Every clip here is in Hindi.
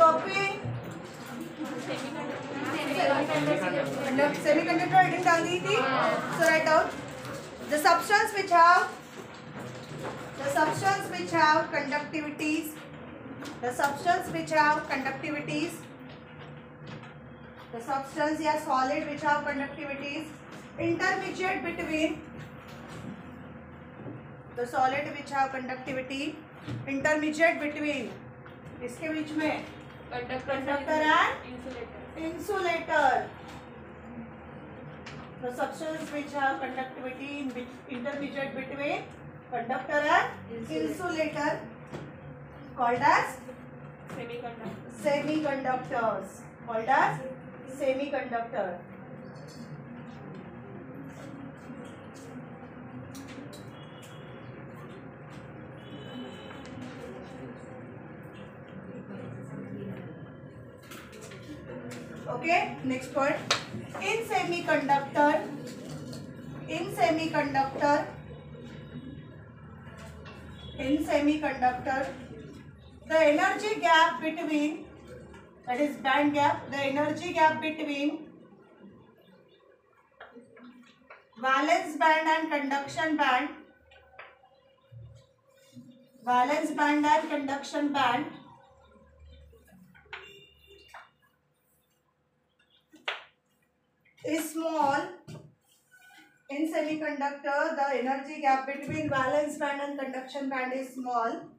copy. Semiconductor heading डाल दी थी. So write out the substance which have conductivities. The substance which have conductivities. The substance या solid which have conductivities intermediate between the solid which have conductivity intermediate between इसके बीच में conductor and insulator. The substance which have conductivity intermediate between conductor and insulator called as semiconductors. Called as semiconductor. Okay, next point. In semiconductor, the energy gap between, that is band gap, the energy gap between valence band and conduction band, is small. In semiconductor, the energy gap between valence band and conduction band is small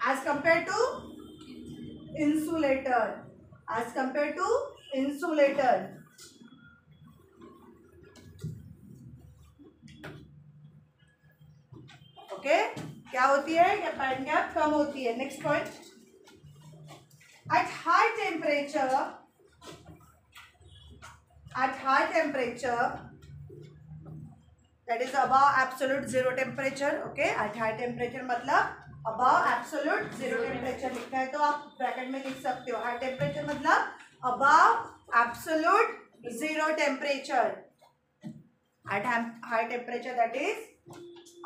as compared to insulator. Okay, क्या होती है? ये band gap कम होती है. Next point. At high temperature, that is above absolute zero temperature. Okay, at high temperature मतलब above absolute zero temperature लिखना है तो आप ब्रैकेट में लिख सकते हो. हाई टेम्परेचर मतलब above absolute zero temperature. At high temperature, that is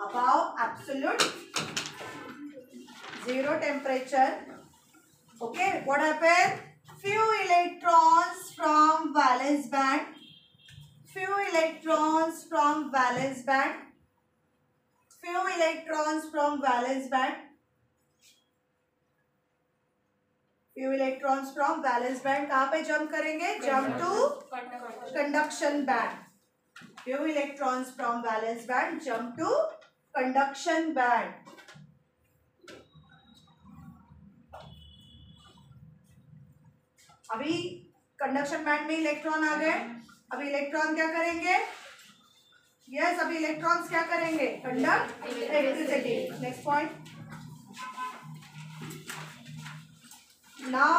above absolute zero temperature. Okay, what happened? Few electrons from valence band कहाँ पे जंप करेंगे? Jump to conduction band. Few electrons from valence band jump to conduction band. अभी कंडक्शन बैंड में इलेक्ट्रॉन आ गए. अभी इलेक्ट्रॉन क्या करेंगे? यस, अभी इलेक्ट्रॉन्स क्या करेंगे? Conduct electricity. Next point. Now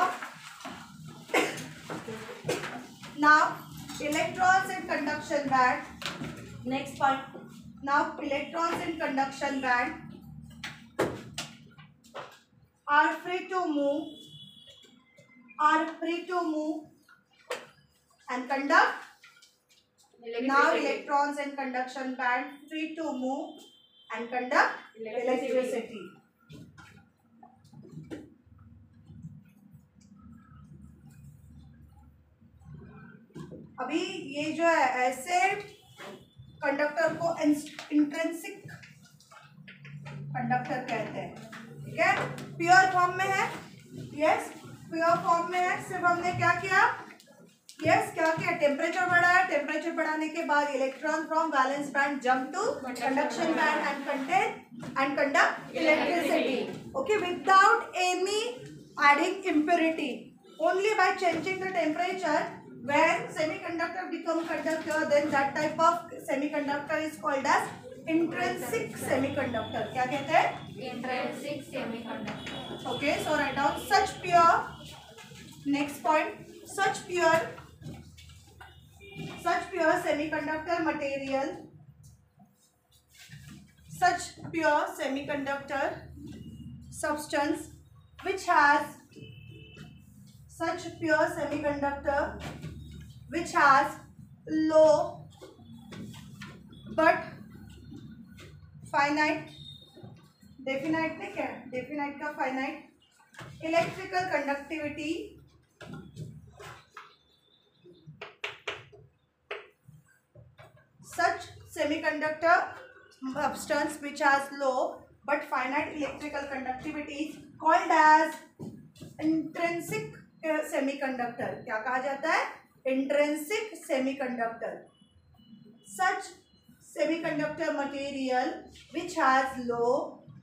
electrons in conduction band. Next point. Now electrons in conduction band are free to move and conduct. Now electrons in conduction band free to move and conduct electricity. अभी ये जो है ऐसे कंडक्टर को इंट्रिंसिक कंडक्टर कहते हैं. ठीक है, प्योर फॉर्म में है. यस, प्योर फॉर्म में है. सिर्फ हमने क्या किया? टेम्परेचर बढ़ाया. टेम्परेचर बढ़ाने के बाद electron from valence band jump to conduction band and conduct electricity. Okay, without any adding impurity, only by changing the temperature. When semiconductor become conductor, then that type of semiconductor is called as intrinsic semiconductor. क्या कहते हैं? Intrinsic semiconductor. Okay, so write down such pure. Next point, such pure semiconductor material. Such pure semiconductor substance which has low but finite, definite नहीं क्या, definite का finite electrical conductivity such semiconductor substance which has low but finite electrical conductivity is called as intrinsic semiconductor. क्या कहा जाता है? Intrinsic semiconductor. Such semiconductor material which has low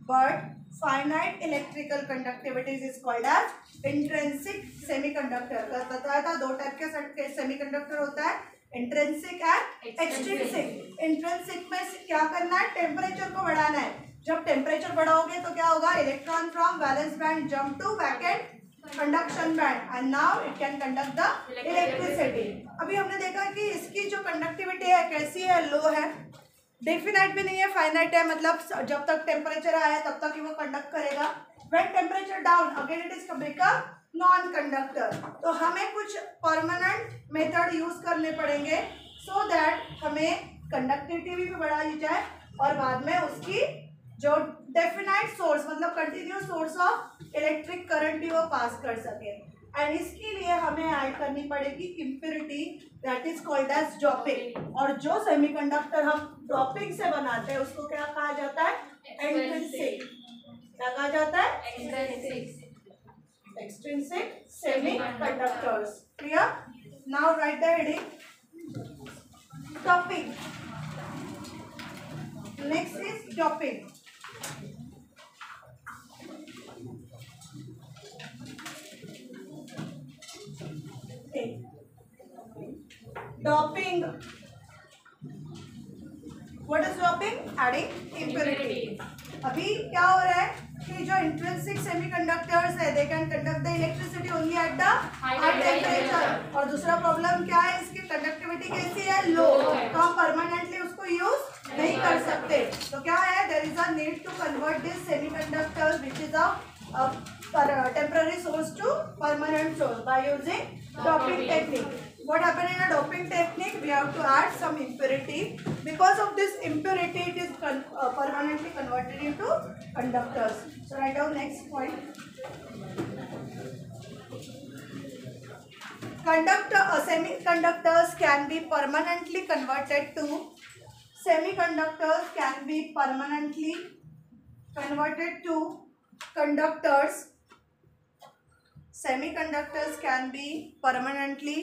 but finite electrical conductivity is called as intrinsic semiconductor. बताया था दो टाइप के सेमीकंडक्टर होता है, इंट्रिंसिक एंड एक्सट्रिंसिक. इंट्रिंसिक में क्या करना है? टेम्परेचर को बढ़ाना है. जब टेम्परेचर बढ़ाओगे तो क्या होगा? Electron from valence band jump to vacant conduction band and now it can conduct the electricity. अभी हमने देखा कि इसकी जो कंडक्टिविटी है कैसी है? लो है. डेफिनाइट भी नहीं है, फाइनाइट है. मतलब जब तक टेम्परेचर आया तब तक ही वो कंडक्ट करेगा. When temperature down again it is become non conductor. तो हमें कुछ परमानेंट मेथड यूज करने पड़ेंगे सो दैट हमें कंडक्टिविटी भी बढ़ाई जाए और बाद में उसकी जो डेफिनाइट सोर्स मतलब continuous source of electric current भी वो पास कर सके. एंड इसके लिए हमें ऐड करनी पड़ेगी impurity that is called as doping. और जो सेमीकंडक्टर हम डोपिंग से बनाते हैं उसको क्या कहा जाता है? एक्सट्रिंसिक. क्या कहा जाता है? Extrinsic semiconductors. Clear? Now right the heading doping. Next is doping. Doping. What is doping? Adding impurity. अभी क्या हो रहा है कि जो इंट्रिंसिक सेमीकंडक्टर्स है they can conduct the electricity only at the high temperature. और दूसरा प्रॉब्लम क्या है? इसकी कंडक्टिविटी कैसी है? लो. तो हम परमानेंटली उसको यूज नहीं कर सकते. तो क्या है? There is a need to convert this semiconductors which is a temporary source to permanent source by using doping technique. What happened in a doping technique? We have to add some impurity. Because of this impurity, it is permanently converted into conductors. So write down next point. Semiconductors can be permanently converted to. Semiconductors can be permanently converted to conductors. Semiconductors can be permanently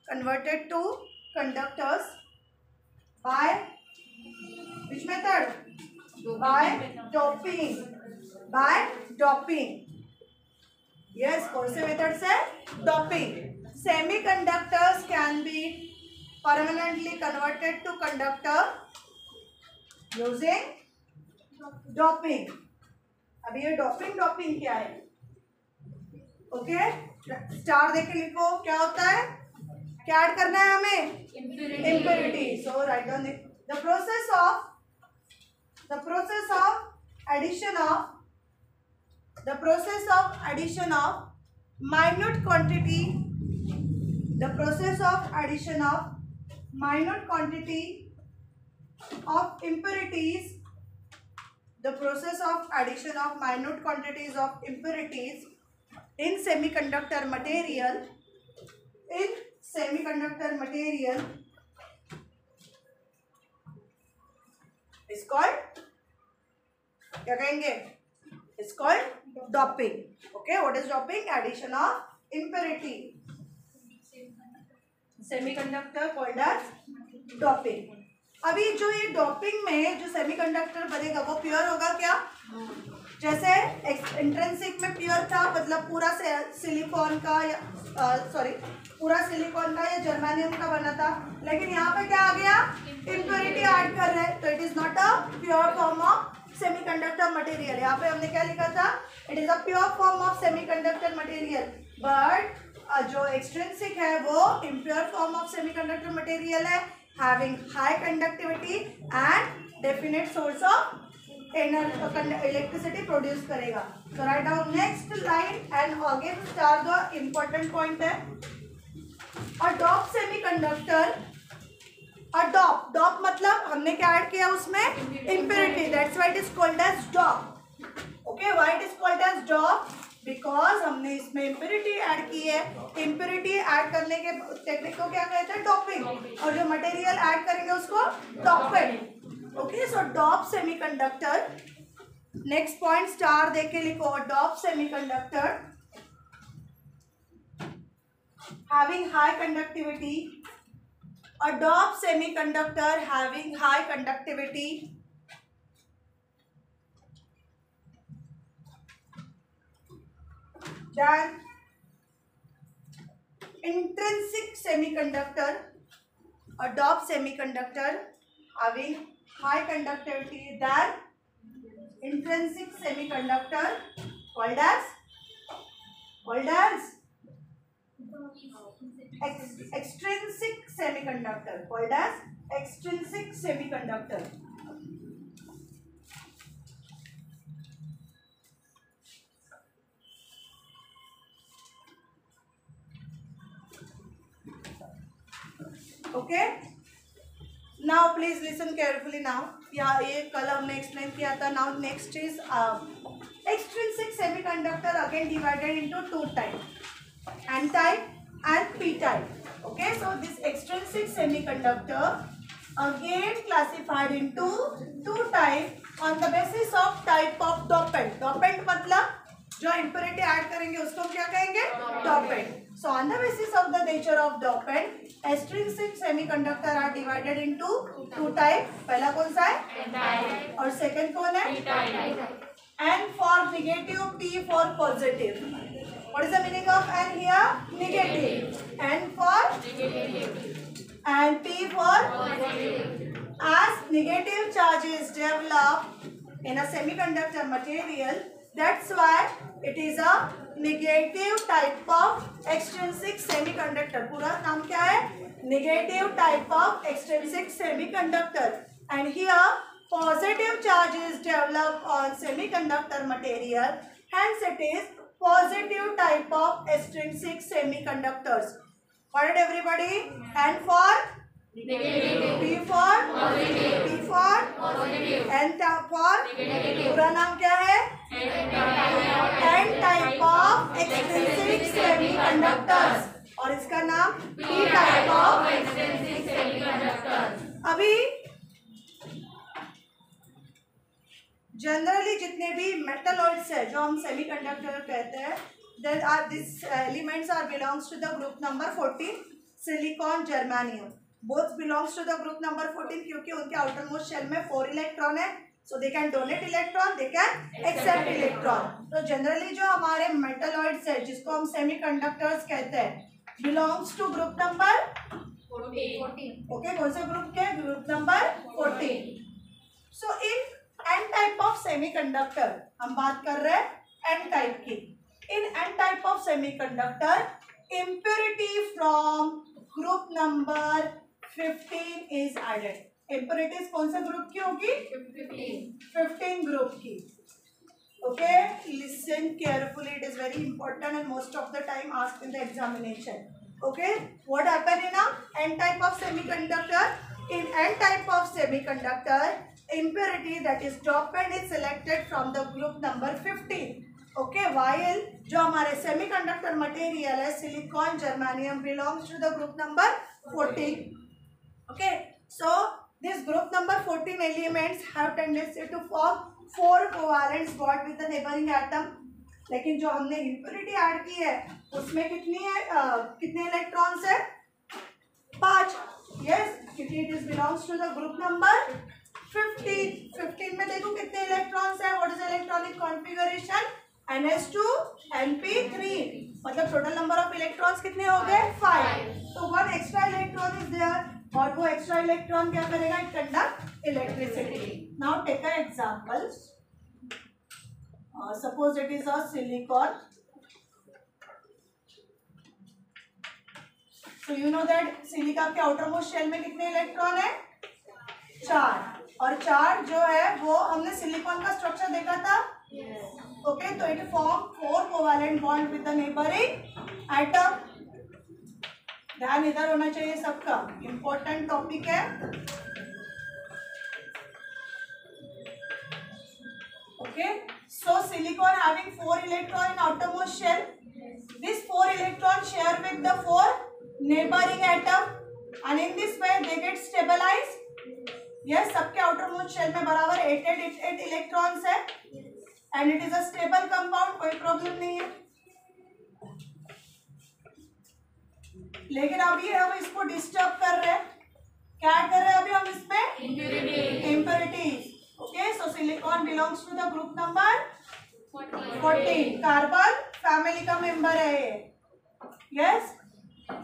converted to conductors by which method? By doping. By doping. Yes, कौन से मेथड से? Doping. Semiconductors can be permanently converted to conductor using doping. अभी ये डोपिंग क्या है? ओके, स्टार देख के लिखो. क्या होता है? क्या ऐड करना है हमें? Impurity. So write down the process of addition of minute quantity. The process of addition of minute quantity of impurities. The process of addition of minute quantities of impurities in semiconductor material is called क्या कहेंगे? It's called doping. Okay, what is doping? Addition of impurity. Semiconductor called as doping. अभी जो ये डोपिंग में जो सेमीकंडक्टर बनेगा वो प्योर होगा क्या? जैसे इंट्रिंसिक में प्योर था मतलब पूरा सिलिकॉन का या जर्मेनियम का बना था. लेकिन यहाँ पे क्या आ गया? इम्प्योरिटी ऐड कर रहे हैं. तो it is not a pure form of semiconductor material. यहाँ पे हमने क्या लिखा था? It is a pure form of semiconductor material. But जो एक्सट्रिंसिक है वो impure form of semiconductor material है, having high conductivity and definite source of electricity produce करेगा. So write down next line and again start the important point है. A doped semiconductor. A dop मतलब हमने क्या ऐड किया उसमें? Impurity. That's why it is called as dop. Okay, why it is called as dop? Because हमने इसमें इम्प्योरिटी ऐड की है. इम्प्योरिटी ऐड करने के टेक्निक को क्या कहते हैं? डोपिंग. और जो मटेरियल ऐड करेंगे उसको डोपेंट. ओके, सो डॉप सेमीकंडक्टर. नेक्स्ट पॉइंट स्टार देख के लिखो. डॉप semiconductor having high conductivity. A doped semiconductor having high conductivity than intrinsic semiconductor. A doped semiconductor having high conductivity than intrinsic semiconductor called as extrinsic semiconductor, called as extrinsic semiconductor. Okay, now please listen carefully. now यहाँ ये कल हमने एक्सप्लेन किया था. now next is extrinsic semiconductor again divided into two types, n type and p type. Okay, so this extrinsic semiconductor again classified into two type on the basis of type of dopant. dopant मतलब जो impurity ऐड करेंगे उसको क्या कहेंगे? dopant. So on the basis of the nature of dopant, extrinsic semiconductor are divided into two type. पहला कौन सा है? n type. और second कौन है? p type. N for negative, P for positive. What is the meaning of N here? Negative. N for negative and P for positive. As negative charge is developed in a semiconductor material, that's why it is a negative type of extrinsic semiconductor. पूरा नाम क्या है? Negative type of extrinsic semiconductor. And here positive charge is developed on semiconductor material, hence it is positive type of extrinsic semiconductors. Got it everybody? N for negative, P for positive, P for positive, N for negative. पूरा नाम क्या है? N type of extrinsic semiconductors. और इसका नाम P type of extrinsic semiconductors. अभी जनरली जितने भी मेटलॉइड्स है जो हम सेमीकंडक्टर कहते हैं, there are this elements are belongs to the group number 14, silicon, germanium. Both belongs to the group number 14 क्योंकि उनके आउटर मोस्ट शेल में 4 इलेक्ट्रॉन है. So they can donate electron, they can accept electron. तो जनरली जो हमारे मेटलॉइड्स है जिसको हम सेमीकंडक्टर्स कहते हैं, belongs to group number 14. Okay, कौन से ग्रुप के? Group number 14. So in N type of semiconductor हम बात कर रहे हैं N टाइप की. In N type of semiconductor impurity from group number 15 is added. Impurities कौन से ग्रुप की होगी? 15 ग्रुप की. Okay, listen carefully, it is very important and most of the time asked in the examination. Okay, what happened in a N type of semiconductor? In N type of semiconductor, impurity that is dopant is selected from the group number 15. Okay, while जो हमारे semiconductor material है silicon, germanium belongs to the group number 14. Okay, so this group number 14 elements have tendency to form 4 covalent bond with the neighboring atom. लेकिन जो हमने इम्प्योरिटी ऐड की है उसमें कितनी है? कितने इलेक्ट्रॉन्स है? 5. यस, क्योंकि it is belongs to the group number 15. 15 में देखो कितने इलेक्ट्रॉन्स है. What is electronic configuration? NH2 NP3. मतलब टोटल नंबर ऑफ इलेक्ट्रॉन्स कितने हो गए? 5. तो 1 एक्स्ट्रा इलेक्ट्रॉन इज देयर और वो एक्स्ट्रा इलेक्ट्रॉन क्या करेगा? It conduct electricity. Now take a example. Suppose it is a silicon. So you know that silica के outermost shell में कितने इलेक्ट्रॉन है? 4. और 4 जो है वो हमने सिलिकॉन का स्ट्रक्चर देखा था. ओके, तो it form 4 covalent bond with the neighbouring atom. ध्यान इधर होना चाहिए सबका, इंपॉर्टेंट टॉपिक है. Okay, So silicon having 4 electron in outermost shell. This 4 electrons share with the 4 neighboring atom and in this way they get stabilized. Yes, सबके outermost shell में बराबर 8 electrons है and it is a stable compound, कोई problem नहीं है. लेकिन अभी हम इसको डिस्टर्ब कर रहे हैं. क्या कर रहे हैं अभी हम इसमें? Impurities. Okay, so silicon belongs to the group number 14. Carbon family का मेंबर है ये. Yes.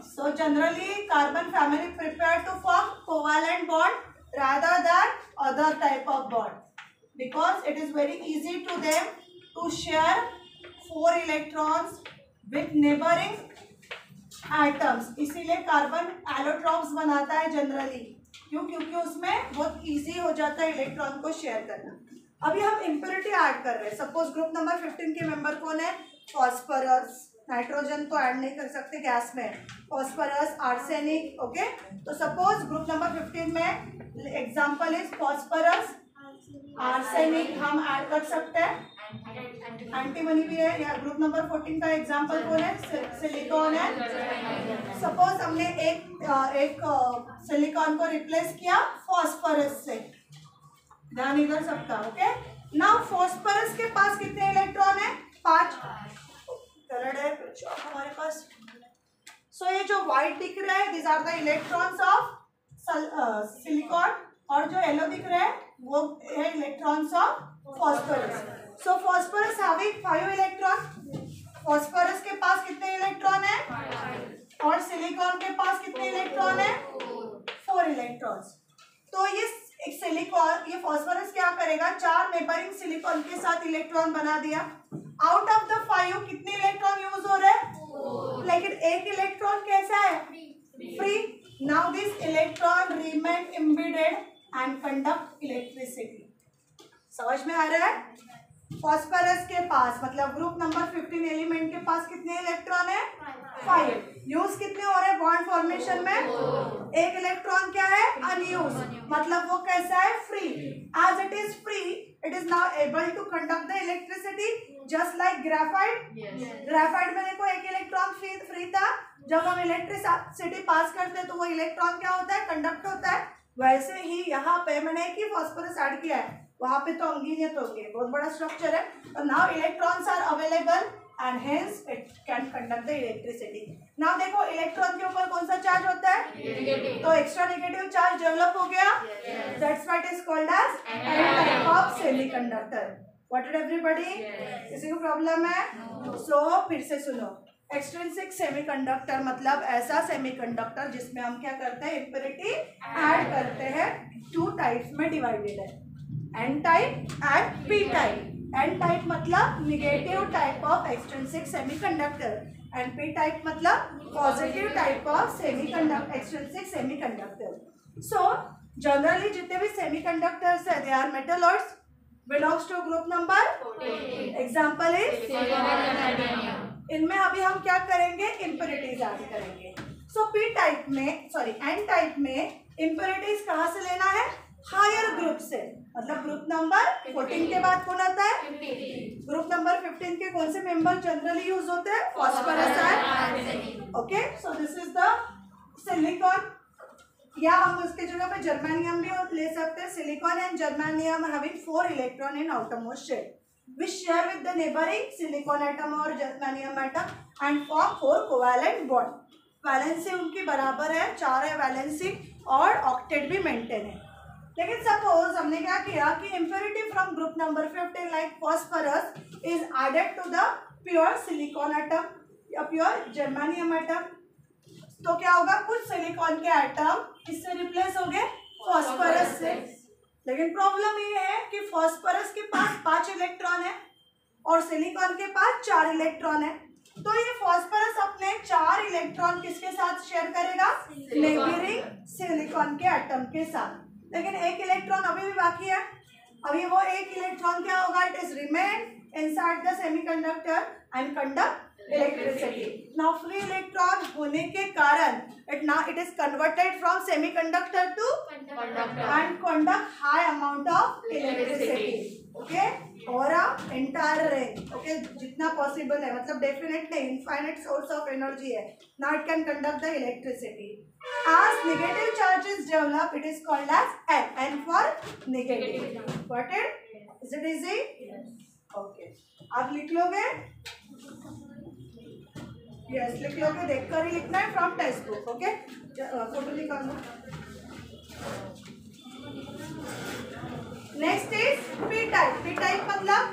So generally carbon family prepare to form covalent bond rather than other type of bond because it is very easy to them to share 4 electrons with neighboring atoms. इसीलिए कार्बन एलोट्रॉप्स बनाता है जनरली. क्यों? क्योंकि उसमें बहुत इजी हो जाता है इलेक्ट्रॉन को शेयर करना. अभी हम इम्प्योरिटी ऐड कर रहे हैं. सपोज ग्रुप नंबर 15 के मेंबर कौन है? फॉस्फरस. नाइट्रोजन तो ऐड नहीं कर सकते गैस में. Phosphorus, arsenic. ओके, तो सपोज ग्रुप नंबर 15 में एग्जांपल इज फॉस्फरस, आर्सेनिक हम ऐड कर सकते हैं. एंटीमनी भी है. या ग्रुप नंबर 14 का एग्जांपल कौन है? सिलिकॉन है. सपोज हमने एक सिलिकॉन को रिप्लेस किया फॉस्फरस से. ध्यान इधर सबका. ओके, नाउ फॉस्फरस के पास कितने इलेक्ट्रॉन है? 5. कलर्ड है हमारे पास. सो ये जो व्हाइट दिख रहा है this are the electrons of silicon और जो येलो दिख रहा है वो है electrons of phosphorus. So phosphorus having 5 electron. Phosphorus के पास कितने इलेक्ट्रॉन है? और सिलिकॉन के पास कितने इलेक्ट्रॉन है? 4 इलेक्ट्रॉन्स. तो ये सिलिकॉन, ये फॉस्फरस क्या करेगा? 4 नेबरिंग सिलिकॉन के साथ इलेक्ट्रॉन बना दिया. आउट ऑफ द 5 कितने इलेक्ट्रॉन यूज हो रहे हैं? 4. लेकिन एक इलेक्ट्रॉन कैसा है? Free. Now this electron remain embedded and conduct electricity. समझ में आ रहा है? फॉस्फरस के पास मतलब ग्रुप नंबर 15 एलिमेंट के पास कितने इलेक्ट्रॉन है? 5. यूज कितने हो रहे हैं बॉन्ड फॉर्मेशन में? एक इलेक्ट्रॉन क्या है? अनयूज. मतलब वो कैसा है? Free. As it is free it is now able to conduct the electricity just like graphite. Graphite में देखो एक इलेक्ट्रॉन फ्री था. जब हम इलेक्ट्रिसिटी पास करते हैं तो वो इलेक्ट्रॉन क्या होता है? कंडक्ट होता है. वैसे ही यहाँ पे मैंने एक ही फॉस्फरस ऐड किया है, वहां पे तो अनगिनत होंगे. बहुत बड़ा स्ट्रक्चर है. तो now electrons are available and hence it can conduct the electricity. Now देखो इलेक्ट्रॉन के ऊपर कौन सा चार्ज होता है? नेगेटिव. तो एक्स्ट्रा नेगेटिव चार्ज डेवलप हो गया. That's why it is called as n type of semiconductor. What did everybody? किसी को प्रॉब्लम है? So फिर से सुनो. एक्सट्रिंसिक सेमीकंडक्टर मतलब ऐसा सेमीकंडक्टर जिसमें हम क्या करते हैं? इम्प्योरिटी ऐड करते हैं. 2 टाइप्स में डिवाइडेड है, N type and P type. N type मतलब negative type of extrinsic semiconductor and P type मतलब positive type of extrinsic semiconductor. So generally जितने भी सेमीकंडक्टर्स है they are metalloids, belongs to group number 14. Example is इनमें अभी हम क्या करेंगे? इम्प्योरिटीज ऐड करेंगे. सो पी टाइप में एन टाइप में इम्प्योरिटीज कहाँ से लेना है? हायर ग्रुप से. मतलब ग्रुप नंबर 14 के बाद कौन आता है? 15. ग्रुप नंबर 15 के कौन से मेंबर जनरली यूज होते हैं? Phosphorus and. Okay, so this is the silicon. या हम उसके जगह पे जर्मेनियम भी ले सकते हैं. Silicon and germanium having 4 electron in outermost shell which share with the neighboring silicon atom or germanium atom and form 4 covalent bond. Valency उनकी बराबर है, 4 है वैलेंसी और ऑक्टेट भी मेंटेन है. लेकिन सपोज हमने क्या किया कि impurity from group number 15 like phosphorus is added to the pure silicon atom या प्योर जर्मेनियम एटम. तो क्या होगा? कुछ सिलिकॉन के एटम इससे रिप्लेस हो गए फॉस्फरस से. लेकिन प्रॉब्लम ये है कि फॉस्फरस के पास 5 इलेक्ट्रॉन है और सिलिकॉन के पास 4 इलेक्ट्रॉन है. तो ये फॉस्फरस अपने 4 इलेक्ट्रॉन किसके साथ शेयर करेगा? नेबरिंग सिलिकॉन के एटम के साथ. लेकिन एक इलेक्ट्रॉन अभी भी बाकी है. अभी वो एक इलेक्ट्रॉन क्या होगा? It is remain inside the semiconductor and conduct electricity. Now free electron होने के कारण it is converted from semiconductor to conductor and conduct high amount of electricity. Okay, और entire इनडाइविजिबल है, मतलब डेफिनेट नहीं, इनफाइनाइट सोर्स ऑफ एनर्जी है. Now it can conduct the electricity. As negative charges develop, it is called as N. N for negative. Got it? Is it easy? Okay. आप लिख लोगे? Yes, लिख लोगे. देखकर ही लिखना है from text book. Okay, photo निकालो. Next is P type. P type मतलब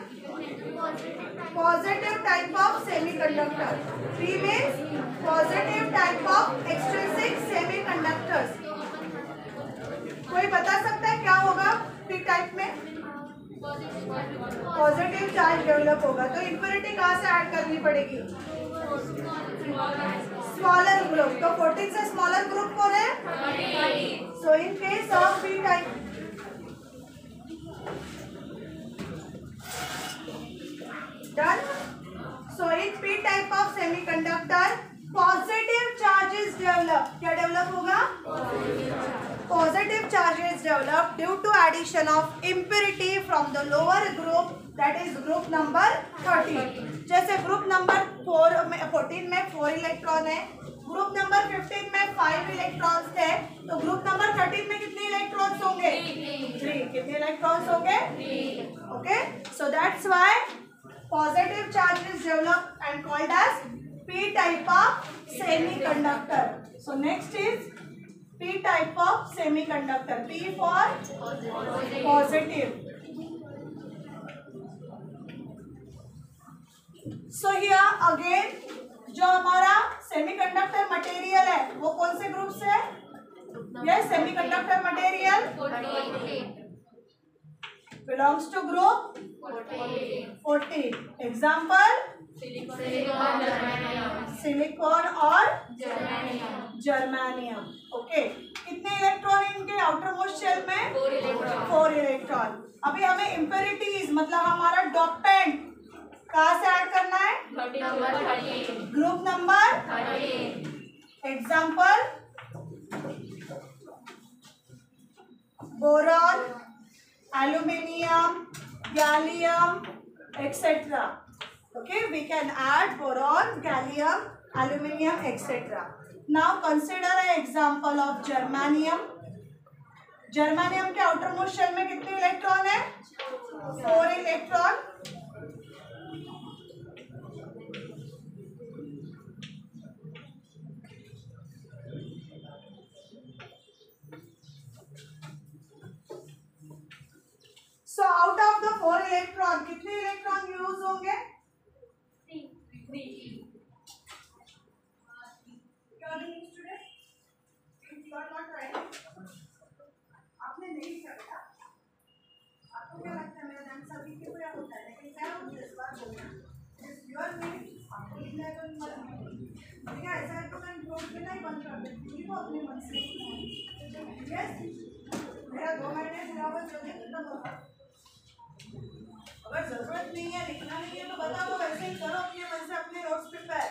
positive type of semiconductor. P means positive type of extrinsic semiconductors. कोई बता सकता है क्या होगा पी टाइप में? पॉजिटिव चार्ज डेवलप होगा. तो इम्प्योरिटी कहाँ से ऐड करनी पड़ेगी? Smaller group. तो 14 से स्मॉलर ग्रुप कौन है? So in case of P type, done. So in p type of semiconductor positive charges develop. क्या develop होगा? Positive charges develop due to addition of impurity from the lower group, that is group number 13. जैसे group number 14 में 4 इलेक्ट्रॉन है, ग्रुप नंबर 15 में 5 इलेक्ट्रॉन्स थे, तो ग्रुप नंबर 13 में कितने इलेक्ट्रॉन्स होंगे? 3. कितने इलेक्ट्रॉन्स होंगे? Okay, so that's why positive charges develop and called as p type of semiconductor. So next is p type of semiconductor. P for positive. So here again जो हमारा सेमीकंडक्टर मटेरियल है वो कौन से ग्रुप से है? Yes, semiconductor material belongs to group 14. Example silicon और जर्मेनियम. ओके, कितने इलेक्ट्रॉन इनके आउटर मोस्ट शेल में? 4 इलेक्ट्रॉन. अभी हमें इम्प्योरिटीज मतलब हमारा डोपेंट कहाँ से ऐड करना है? Group number 13. Example boron, aluminium, gallium, etc. Okay, we can add boron, gallium, aluminium, etc. Now consider an example of germanium. germanium के outer most shell में कितने इलेक्ट्रॉन है? 4 electron. So out of the 4 electron कितने इलेक्ट्रॉन यूज होंगे? 3. आपने नहीं लिखा बेटा, आपको क्या लगता है मेरा ध्यान सभी के क्या होता है, लेकिन क्या होता है इस बार बोलना योर नेम आपको लिखना है. तो ठीक है, ऐसा है तो मैं नोट में नहीं बंद कर देती, लिखो अपने मन से. यस, मेरा 2 महीने सिलेबस जल्दी खत्म होगा. अगर जरूरत नहीं है, लिखना नहीं है तो बताओ, वैसे ही करो अपने मन से अपने नोट्स प्रिपेयर.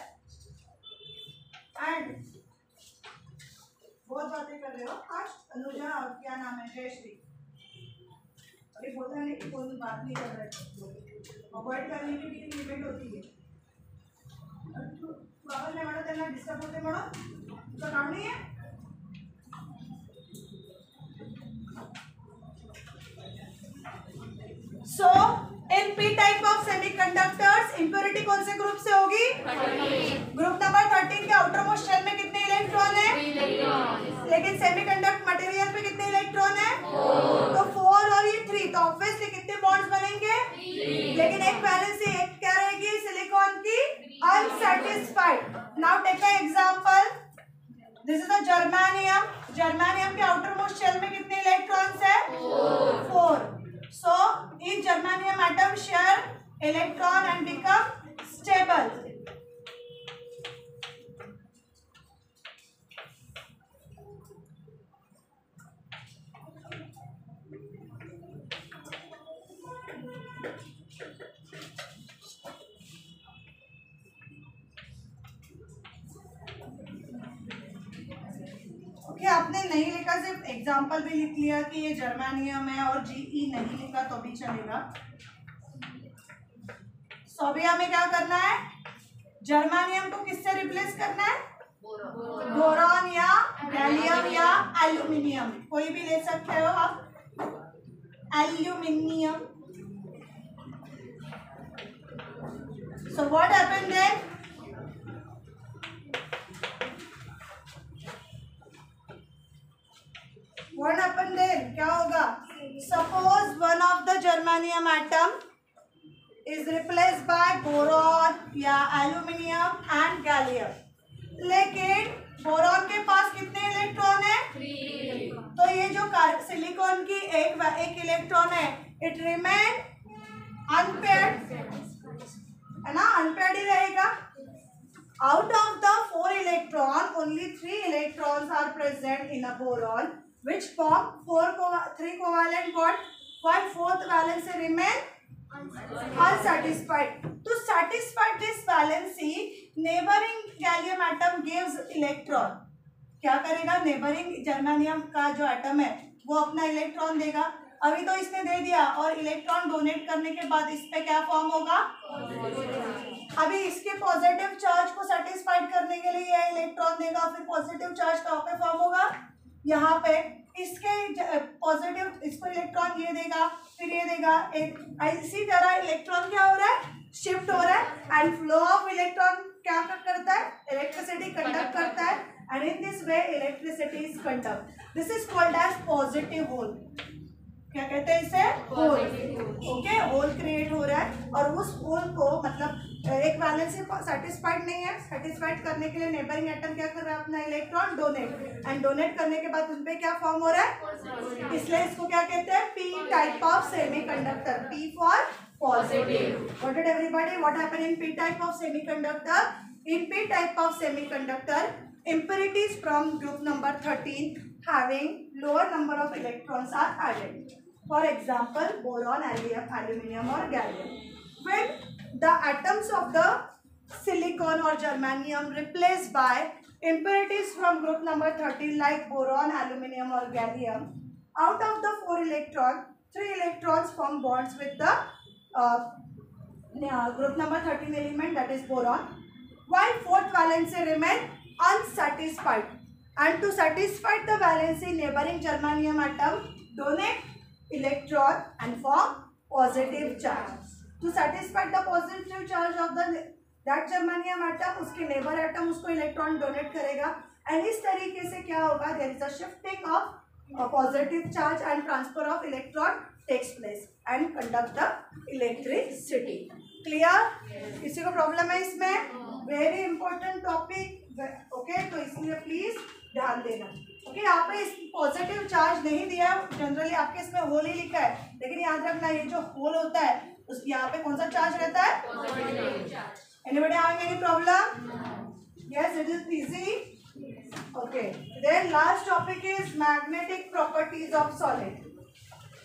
एंड बहुत बातें कर रहे हो आज. अनुजा और क्या नाम है? जयश्री. अभी बोला नहीं कि कोई बात नहीं कर रहे, अवॉइड करने की भी लिमिट होती है. बाबा ने मना करना डिस्टर्ब होते मना तो काम नहीं है. So in p type of semiconductors impurity कौन से ग्रुप से होगी? ग्रुप नंबर 13 के आउटर मोस्ट शेल में कितने इलेक्ट्रॉन है? 3. लेकिन सेमीकंडक्टर मटेरियल पे कितने इलेक्ट्रॉन है? 4. तो 4 और ये 3, तो ऑब्वियसली कितने बॉन्ड्स बनेंगे? 3. लेकिन एक वैलेंसी एक क्या रहेगी सिलिकॉन की? Unsatisfied. Now take an example. This is the germanium. Germanium के आउटर मोस्ट शेल में कितने इलेक्ट्रॉन्स है? 4. So each germanium atom share electron and become stable. Okay, आपने नहीं लिखा, सिर्फ एग्जाम्पल भी लिख लिया कि ये जर्मेनियम है और जीई नहीं लिखा तो भी चलेगा. सो अभी हमें क्या करना है, जर्मानियम को किससे रिप्लेस करना है, बोरॉन या गैलियम या एल्यूमिनियम, कोई भी ले सकते हो आप, aluminium. So what happened then, what happened then, क्या होगा, suppose one of the germanium atom is replaced by boron या एल्यूमिनियम एंड गैलियम. लेकिन बोरॉन के पास कितने इलेक्ट्रॉन है, 3. तो ये जो सिलिकॉन की एक इलेक्ट्रॉन है, इट रिमेन अनपेयर्ड, है ना, अनपेयर्ड ही रहेगा. Out of the 4 electron only 3 electrons are present in a boron which form 3 covalent bond, while 4th valence remain unsatisfied. To satisfy this valency, neighboring gallium atom gives electron. क्या करेगा, नेबरिंग जर्मानियम का जो एटम है वो अपना इलेक्ट्रॉन देगा. अभी तो इसने दे दिया और इलेक्ट्रॉन डोनेट करने के बाद इस पे क्या फॉर्म होगा, अभी इसके पॉजिटिव चार्ज को सेटिस्फाइड करने के लिए ये इलेक्ट्रॉन देगा, फिर पॉजिटिव चार्ज कहाँ पे फॉर्म होगा, यहाँ पे. इसके पॉजिटिव, इसको इलेक्ट्रॉन ये देगा, फिर ये देगा, एक इसी तरह इलेक्ट्रॉन क्या हो रहा है, शिफ्ट हो रहा है. एंड फ्लो ऑफ इलेक्ट्रॉन क्या करता है, इलेक्ट्रिसिटी कंडक्ट करता है. And in this way electricity is conduct. This is called as positive hole. क्या कहते हैं इसे, होल. ओके, होल क्रिएट हो रहा है और उस होल को मतलब एक वैलेंस से सेटिस्फाइड नहीं है, सेटिस्फाइड करने के लिए नेबरिंग एटम क्या कर रहा है, अपना इलेक्ट्रॉन डोनेट, एंड डोनेट करने के बाद उनपे क्या फॉर्म हो रहा है, इसलिए इसको क्या कहते हैं, P type of semiconductor. P for positive. What did everybody, what happened in P type of semiconductor, in P type of semiconductor impurities from group number 13 having lower number of electrons are added. For example, boron, aluminum or gallium. When the atoms of the silicon or germanium replaced by impurities from group number 13 like boron, aluminum or gallium, out of the 4 electrons, 3 electrons form bonds with the group number 13 element, that is boron, while 4th valency remain unsatisfied. And to satisfy the valency, neighboring germanium atom donate electron and form positive charge. To satisfy the positive charge of that germanium atom, उसके neighbor atom उसको electron donate करेगा. And इस तरीके से क्या होगा, there is a shifting of a positive charge and transfer of electron takes place and conduct the electricity. Clear? किसी को प्रॉब्लम है इसमें? Very important topic. ओके, तो इसलिए प्लीज ध्यान देना. ओके, यहाँ पे इस पॉजिटिव चार्ज नहीं दिया है, जनरली आपके इसमें होल ही लिखा है, लेकिन याद रखना ये जो होल होता है उस यहाँ पे कौन सा चार्ज रहता है, anybody having any problem? Yes, it is easy. Okay, then last topic is magnetic properties of solid.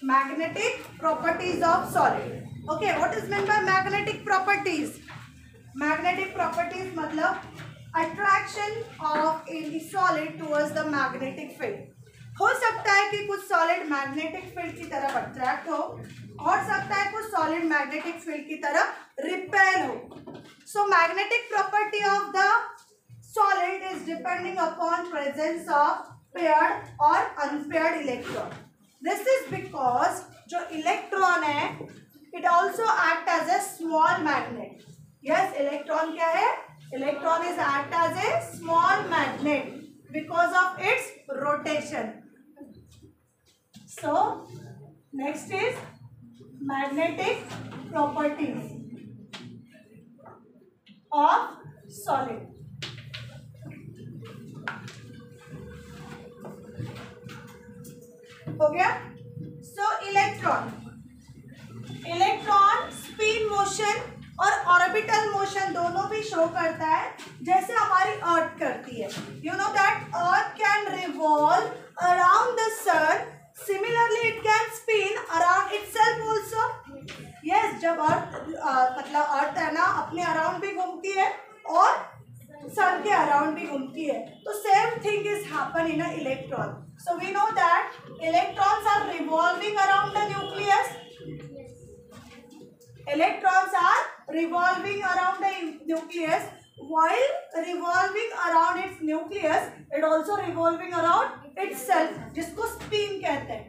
Magnetic properties of solid. Okay, what is meant by magnetic properties? Magnetic properties मतलब attraction of any solid towards the magnetic field. हो सकता है कि कुछ सॉलिड मैग्नेटिक फील्ड की तरफ अट्रैक्ट हो, और सकता है कुछ सॉलिड मैग्नेटिक फील्ड की तरफ रिपेल हो. So magnetic property of the solid is depending upon presence of paired और unpaired electron. This is because जो इलेक्ट्रॉन है it also act as a small magnet. Yes, electron क्या है? Electron is act as a small magnet because of its rotation. So next is magnetic properties of solid. हो गया. सो इलेक्ट्रॉन स्पिन मोशन और ऑर्बिटल मोशन दोनों भी शो करता है, जैसे हमारी अर्थ करती है. You know that earth can revolve around the sun, similarly it can spin around itself also. Yes, जब अर्थ मतलब अर्थ है ना अपने अराउंड भी घूमती है और सन के अराउंड भी घूमती है, तो same thing is happen in a electron. So we know that electrons are revolving around the nucleus. Electrons are revolving around the nucleus. While revolving around its nucleus, it also revolving around itself, जिसको spin कहते हैं.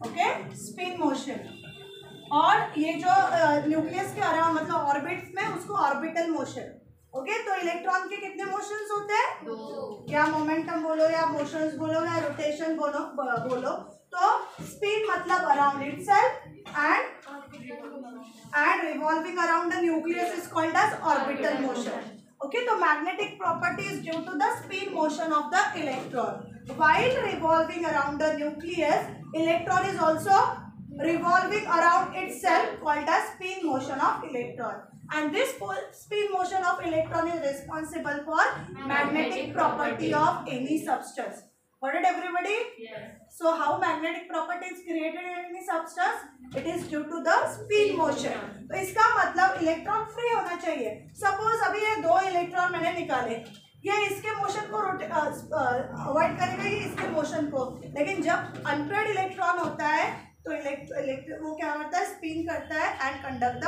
Okay, spin motion. और ये जो न्यूक्लियस के अराउंड मतलब ऑर्बिट्स में, उसको ऑर्बिटल मोशन. ओके, तो इलेक्ट्रॉन के कितने मोशंस होते हैं? 2. या मोमेंटम बोलो या मोशंस बोलो या रोटेशन बोलो. तो स्पिन मतलब around itself and revolving around the nucleus is called as orbital motion. Okay, so magnetic property is due to the spin motion of the electron. While revolving around the nucleus, electron is also revolving around itself, called as spin motion of electron. And this spin motion of electron is responsible for magnetic property of any substance. Got it, everybody? Yes. So how magnetic property is created in any substance? It is due to the spin motion. तो इसका मतलब इलेक्ट्रॉन फ्री होना चाहिए. सपोज अभी ये 2 इलेक्ट्रॉन मैंने निकाले, ये इसके मोशन को अवॉइड करेगा, ये इसके मोशन को. लेकिन जब अनपेयर्ड इलेक्ट्रॉन होता है तो वो क्या करता है? स्पिन करता है and conduct the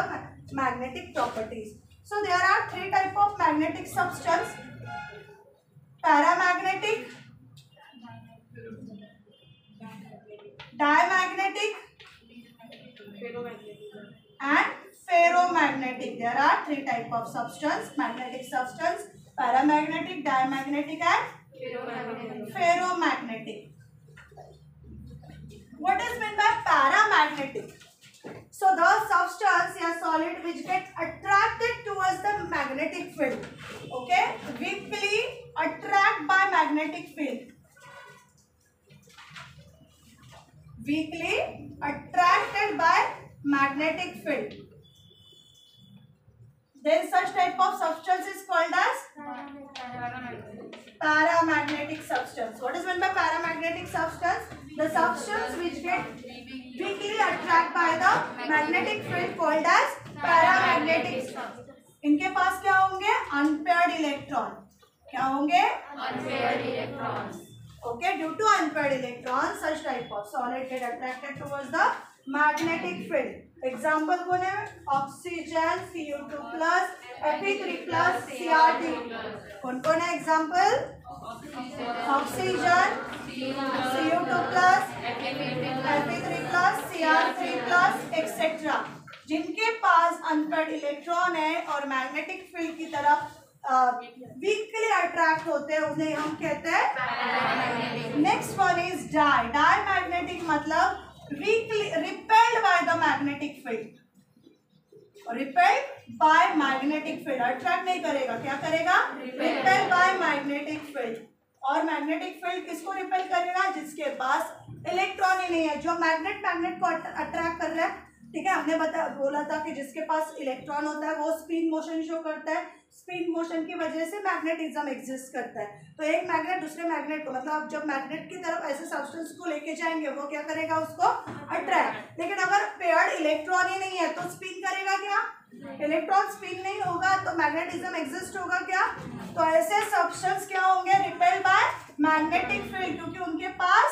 magnetic properties. So there are 3 type of magnetic substance: paramagnetic, diamagnetic and ferromagnetic. There are 3 type of substance: magnetic substance, paramagnetic, diamagnetic and ferromagnetic. What is meant by paramagnetic? So the substance या solid which get attracted towards the magnetic field. Okay, weakly attract by magnetic field. Weakly attracted by magnetic field. Then such type of substance is called as paramagnetic substance. What is meant by paramagnetic substance? The substance which get weakly attracted by the magnetic field called as paramagnetic. इनके पास क्या होंगे? Unpaired electron. क्या होंगे? Unpaired electrons. Okay, due to unpaired electrons, such type of solid get attracted towards the magnetic field. Example कौन है? Oxygen, Cu2 plus, Fe3 plus, Cr3. कौन कौन है example? Oxygen, Cu2 plus, Fe3 plus, Cr3 plus, etc. जिनके पास unpaired electron है और magnetic field की तरफ वीकली अट्रैक्ट होते हैं, उन्हें हम कहते हैं. नेक्स्ट वन इज डायमैग्नेटिक, मतलब weekly repelled by the magnetic field. Repelled by magnetic field, attract नहीं करेगा, क्या करेगा? Repelled by magnetic field. और मैग्नेटिक फील्ड किसको रिपेल करेगा? जिसके पास इलेक्ट्रॉन ही नहीं है. जो मैग्नेट को अट्रैक्ट कर रहा है, ठीक है, हमने बोला था कि जिसके पास इलेक्ट्रॉन होता है वो स्पिन मोशन शो करता है. स्पिन मोशन की वजह से मैग्नेटिज्म एग्जिस्ट करता है. तो एक मैग्नेट दूसरे मैग्नेट को, मतलब जब मैग्नेट की तरफ ऐसे सब्सटेंस को लेके जाएंगे, वो क्या करेगा? उसको अट्रैक्ट. लेकिन अगर पेयर्ड इलेक्ट्रॉन ही नहीं है तो स्पिन करेगा क्या? इलेक्ट्रॉन स्पिन नहीं होगा तो मैग्नेटिज्म एग्जिस्ट होगा क्या? तो ऐसे सब्सटेंस क्या होंगे? रिपेल्ड बाय मैग्नेटिक फील्ड, क्योंकि उनके पास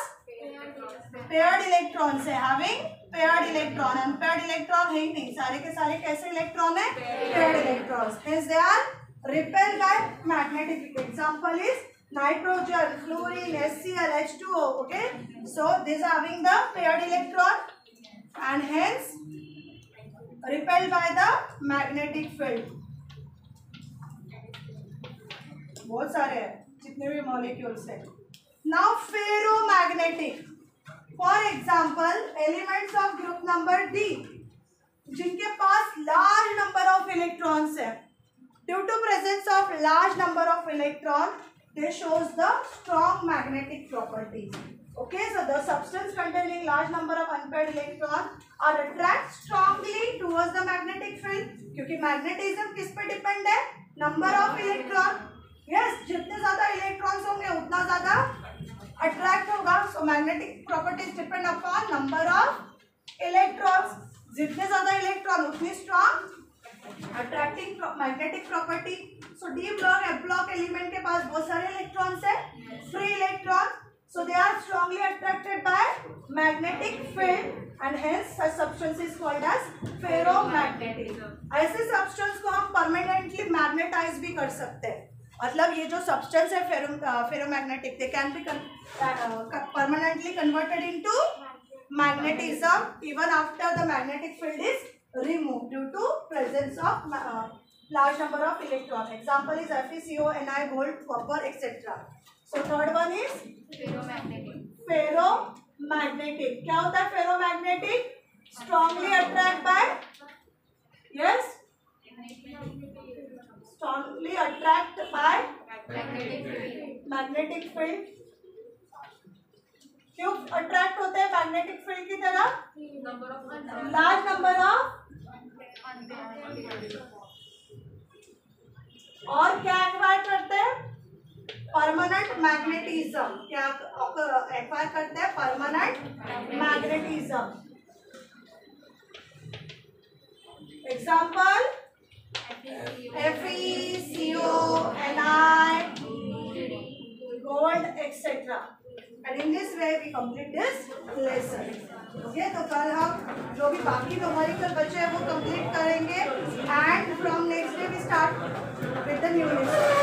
पेयर्ड इलेक्ट्रॉन्स है. Having paired electron, unpaired electron है ही नहीं. सारे के सारे कैसे इलेक्ट्रॉन है? Paired electrons. Hence they are repelled by magnetic. Example is nitrogen, fluorine, HCl, H2O. Okay, so these are having the paired electron and hence repelled by the magnetic field. बहुत सारे हैं जितने भी मॉलिक्यूल्स है. Now ferromagnetic. For example, elements of group number D, जिनके पास large number of electrons है. Due to presence of large number of electrons, they shows the strong magnetic properties. Okay, so the substance containing large number of unpaired electrons are attract strongly towards the magnetic field. क्योंकि magnetism किस पे depend है? Number of electron. Yes, जितने ज़्यादा electrons होंगे उतना ज़्यादा अट्रैक्ट होगा. So magnetic properties depend upon number of electrons. जितने ज्यादा इलेक्ट्रॉन उतनी strong attracting magnetic property. So D block, F block element के पास बहुत सारे इलेक्ट्रॉन्स है, free electron. So they are strongly attracted by magnetic field and hence such substance is called as ferromagnetic. ऐसे substance को हम permanently magnetize भी कर सकते हैं. मतलब ये जो substance है ferromagnetic, they can be permanently converted into magnetism even after the magnetic field is removed due to presence of large number of electrons. Example is FeCO, Ni, gold, copper, etc. So third one is ferromagnetic. क्या होता है ferromagnetic? Strongly attract by, yes, strongly attract by magnetic field. क्यों अट्रैक्ट होते हैं मैग्नेटिक फील्ड की तरफ? लार्ज नंबर ऑफ, और क्या एक्वायर करते हैं? Permanent magnetism. क्या एक्वायर करते हैं? Permanent magnetism. Example FeCO, Ni, gold, etc. And in this way we complete this lesson. Okay, तो कल हम जो भी बाकी न्यूमेरिकल बचे हैं वो कंप्लीट करेंगे and from next day we start with the new lesson.